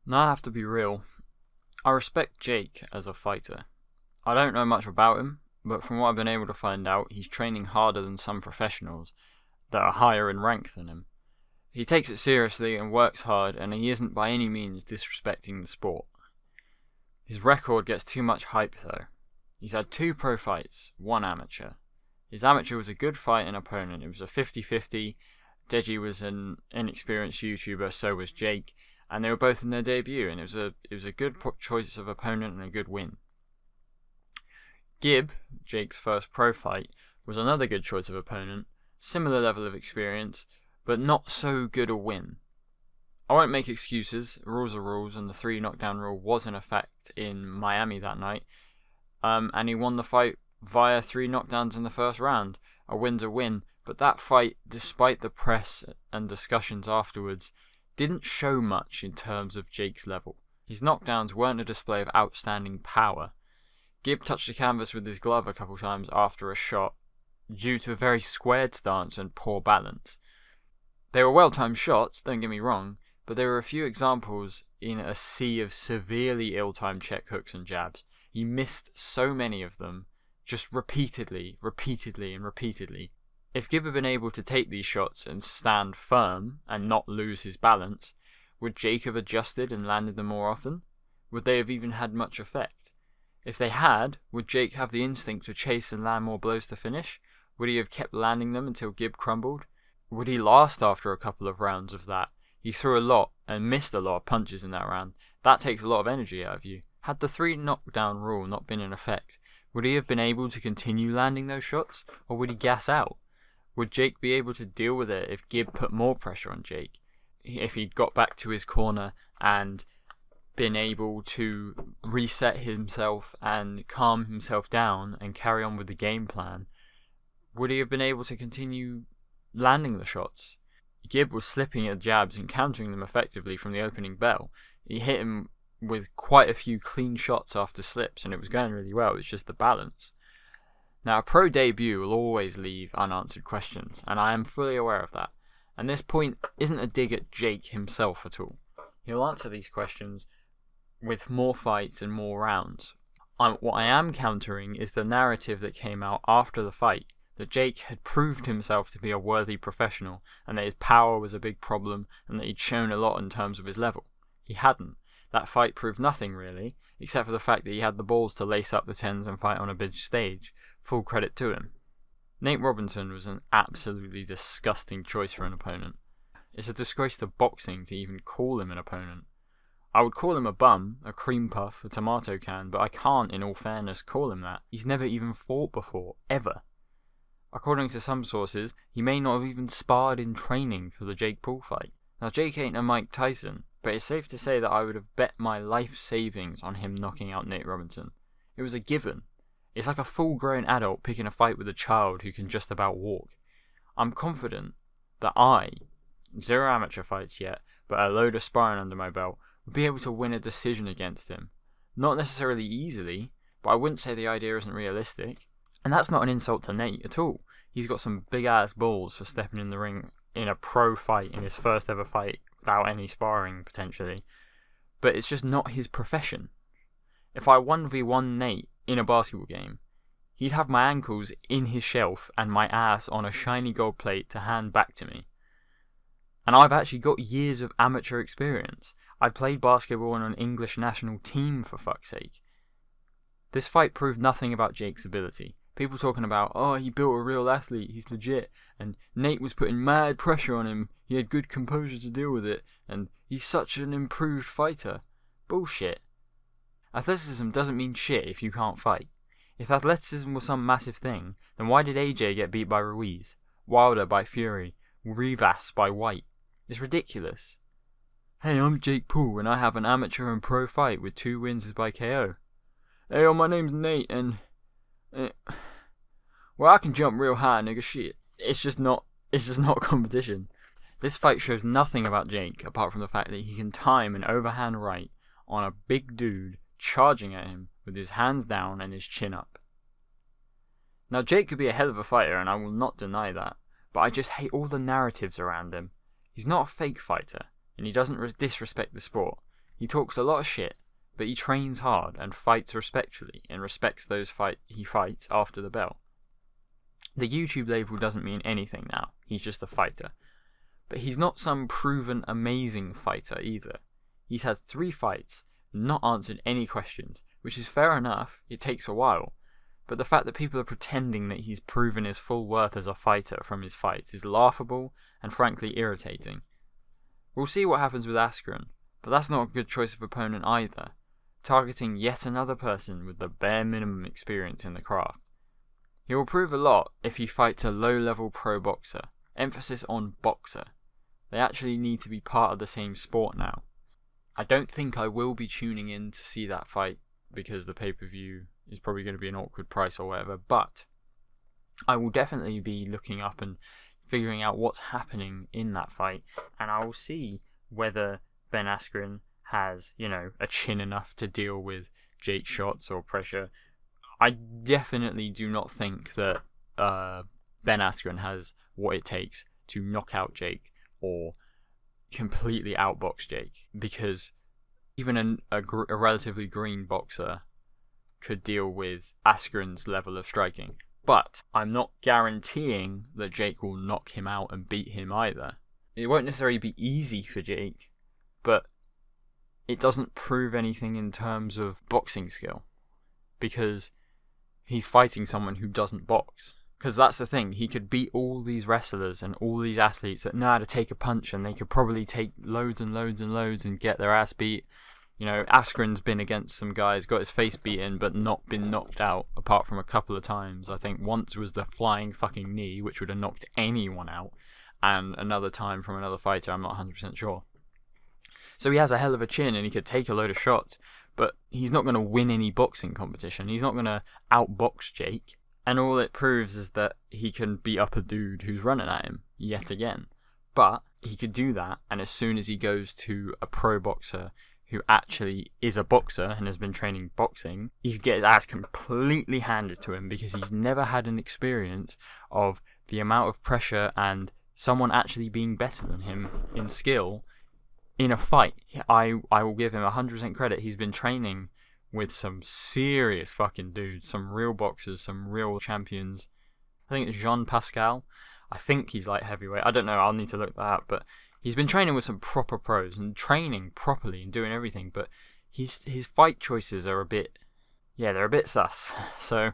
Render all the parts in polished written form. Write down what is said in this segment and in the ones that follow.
Now I have to be real. I respect Jake as a fighter. I don't know much about him, but from what I've been able to find out, he's training harder than some professionals that are higher in rank than him. He takes it seriously and works hard, and he isn't by any means disrespecting the sport. His record gets too much hype though. He's had 2 pro fights, 1 amateur. His amateur was a good fight and opponent. It was a 50-50. Deji was an inexperienced YouTuber, so was Jake, and they were both in their debut, and it was a good choice of opponent and a good win. Gib, Jake's first pro fight, was another good choice of opponent, similar level of experience, but not so good a win. I won't make excuses, rules are rules, and the 3 knockdown rule was in effect in Miami that night, and he won the fight via 3 knockdowns in the first round. A win's a win, but that fight, despite the press and discussions afterwards, didn't show much in terms of Jake's level. His knockdowns weren't a display of outstanding power. Gib touched the canvas with his glove a couple times after a shot, due to a very squared stance and poor balance. They were well-timed shots, don't get me wrong, but there were a few examples in a sea of severely ill-timed check hooks and jabs. He missed so many of them, just repeatedly. If Gib had been able to take these shots and stand firm and not lose his balance, would Jake have adjusted and landed them more often? Would they have even had much effect? If they had, would Jake have the instinct to chase and land more blows to finish? Would he have kept landing them until Gib crumbled? Would he last after a couple of rounds of that? He threw a lot and missed a lot of punches in that round. That takes a lot of energy out of you. Had the 3 knockdown rule not been in effect, would he have been able to continue landing those shots, or would he gas out? Would Jake be able to deal with it if Gib put more pressure on Jake? If he'd got back to his corner and been able to reset himself and calm himself down and carry on with the game plan, would he have been able to continue landing the shots? Gib was slipping at jabs and countering them effectively from the opening bell. He hit him with quite a few clean shots after slips, and it was going really well. It's just the balance. Now, a pro debut will always leave unanswered questions, and I am fully aware of that. And this point isn't a dig at Jake himself at all. He'll answer these questions with more fights and more rounds. What I am countering is the narrative that came out after the fight, that Jake had proved himself to be a worthy professional, and that his power was a big problem, and that he'd shown a lot in terms of his level. He hadn't. That fight proved nothing really, except for the fact that he had the balls to lace up the 10s and fight on a big stage. Full credit to him. Nate Robinson was an absolutely disgusting choice for an opponent. It's a disgrace to boxing to even call him an opponent. I would call him a bum, a cream puff, a tomato can, but I can't, in all fairness, call him that. He's never even fought before, ever. According to some sources, he may not have even sparred in training for the Jake Paul fight. Now, Jake ain't a Mike Tyson, but it's safe to say that I would have bet my life savings on him knocking out Nate Robinson. It was a given. It's like a full-grown adult picking a fight with a child who can just about walk. I'm confident that I, 0 amateur fights yet, but a load of sparring under my belt, would be able to win a decision against him. Not necessarily easily, but I wouldn't say the idea isn't realistic. And that's not an insult to Nate at all. He's got some big-ass balls for stepping in the ring in a pro fight, in his first ever fight, without any sparring, potentially. But it's just not his profession. If I 1v1 Nate in a basketball game, he'd have my ankles in his shelf and my ass on a shiny gold plate to hand back to me. And I've actually got years of amateur experience. I played basketball on an English national team, for fuck's sake. This fight proved nothing about Jake's ability. People talking about, oh, he built a real athlete, he's legit, and Nate was putting mad pressure on him, he had good composure to deal with it, and he's such an improved fighter. Bullshit. Athleticism doesn't mean shit if you can't fight. If athleticism was some massive thing, then why did AJ get beat by Ruiz, Wilder by Fury, Rivas by White? It's ridiculous. Hey, I'm Jake Paul, and I have an amateur and pro fight with 2 wins by KO. Hey, my name's Nate, and well, I can jump real high, nigga. Shit. It's just not a competition. This fight shows nothing about Jake, apart from the fact that he can time an overhand right on a big dude charging at him with his hands down and his chin up. Now, Jake could be a hell of a fighter, and I will not deny that, but I just hate all the narratives around him. He's not a fake fighter, and he doesn't disrespect the sport. He talks a lot of shit, but he trains hard and fights respectfully and respects those he fights after the belt. The YouTube label doesn't mean anything now. He's just a fighter. But he's not some proven amazing fighter either. He's had 3 fights, not answered any questions, which is fair enough. It takes a while. But the fact that people are pretending that he's proven his full worth as a fighter from his fights is laughable and frankly irritating. We'll see what happens with Askren, but that's not a good choice of opponent either, targeting yet another person with the bare minimum experience in the craft. He will prove a lot if he fights a low-level pro boxer, emphasis on boxer. They actually need to be part of the same sport now. I don't think I will be tuning in to see that fight because the pay-per-view is probably going to be an awkward price or whatever, but I will definitely be looking up and figuring out what's happening in that fight, and I will see whether Ben Askren has, a chin enough to deal with Jake's shots or pressure. I definitely do not think that Ben Askren has what it takes to knock out Jake or completely outbox Jake, because even a relatively green boxer could deal with Askren's level of striking. But I'm not guaranteeing that Jake will knock him out and beat him either. It won't necessarily be easy for Jake, but it doesn't prove anything in terms of boxing skill, because he's fighting someone who doesn't box. Because that's the thing, he could beat all these wrestlers and all these athletes that know how to take a punch, and they could probably take loads and loads and loads and get their ass beat. Askren's been against some guys, got his face beaten, but not been knocked out, apart from a couple of times. I think once was the flying fucking knee, which would have knocked anyone out, and another time from another fighter, I'm not 100% sure. So he has a hell of a chin, and he could take a load of shots, but he's not going to win any boxing competition. He's not going to outbox Jake, and all it proves is that he can beat up a dude who's running at him, yet again. But he could do that, and as soon as he goes to a pro boxer who actually is a boxer and has been training boxing, he could get his ass completely handed to him, because he's never had an experience of the amount of pressure and someone actually being better than him in skill in a fight. I will give him 100% credit. He's been training with some serious fucking dudes, some real boxers, some real champions. I think it's Jean Pascal. I think he's light heavyweight. I don't know, I'll need to look that up, but he's been training with some proper pros and training properly and doing everything, but his fight choices are a bit sus. So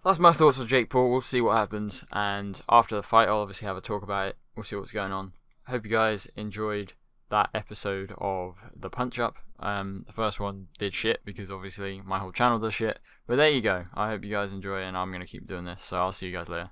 that's my thoughts on Jake Paul. We'll see what happens, and after the fight I'll obviously have a talk about it. We'll see what's going on. I hope you guys enjoyed that episode of the Punch Up. The first one did shit because obviously my whole channel does shit, but there you go. I hope you guys enjoy it, and I'm going to keep doing this, so I'll see you guys later.